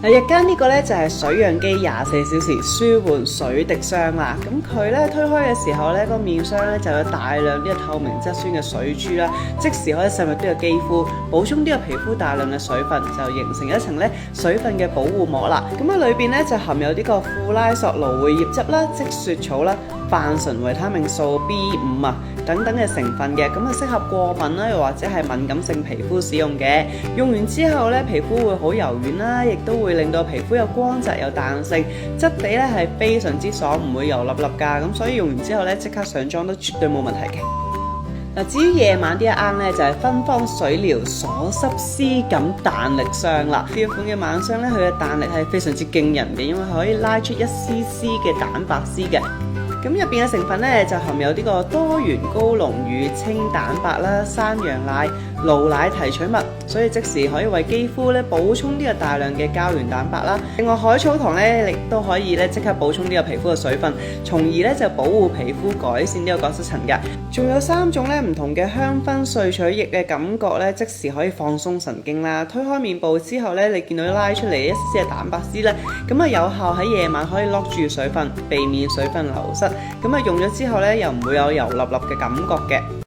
日間呢個咧就係水氧機24小時舒緩水滴霜啦。咁佢咧推開嘅時候咧，個面霜咧就有大量呢個透明質酸嘅水珠啦，即時可以滲入呢個肌膚，補充呢個皮膚大量嘅水分，就形成一層咧水分嘅保護膜啦。咁裏邊咧就含有呢個庫拉索蘆薈葉汁啦、積雪草啦、泛醇維他命素 B5 啊等等嘅成分嘅，咁適合過敏啦，又或者係敏感性皮膚使用嘅。用完之後咧，皮膚會好柔軟啦，亦都會令到皮膚有光澤有彈性，質地咧係非常之爽，唔會油粒粒㗎。咁所以用完之後咧，即刻上妝都絕對冇問題嘅。至於夜晚呢一啱咧，就係芬芳水療鎖濕絲感彈力霜啦。呢一款嘅晚霜咧，佢嘅彈力係非常之驚人嘅，因為可以拉出一絲絲嘅蛋白絲嘅。咁入邊嘅成分咧就含有呢個多元高濃乳清蛋白啦、山羊奶、驢奶提取物，所以即時可以為肌膚咧補充呢個大量嘅膠原蛋白啦。另外海草糖咧亦都可以咧即刻補充呢個皮膚嘅水分，從而咧就保護皮膚、改善呢個角質層㗎。仲有3種咧唔同嘅香薰萃取液嘅感覺咧，即時可以放鬆神經啦。推開面部之後咧，你見到拉出嚟一絲絲嘅蛋白絲咧，咁有效喺夜晚可以 lock 住水分，避免水分流失。咁用咗之後咧，又唔會有油粒粒嘅感覺嘅。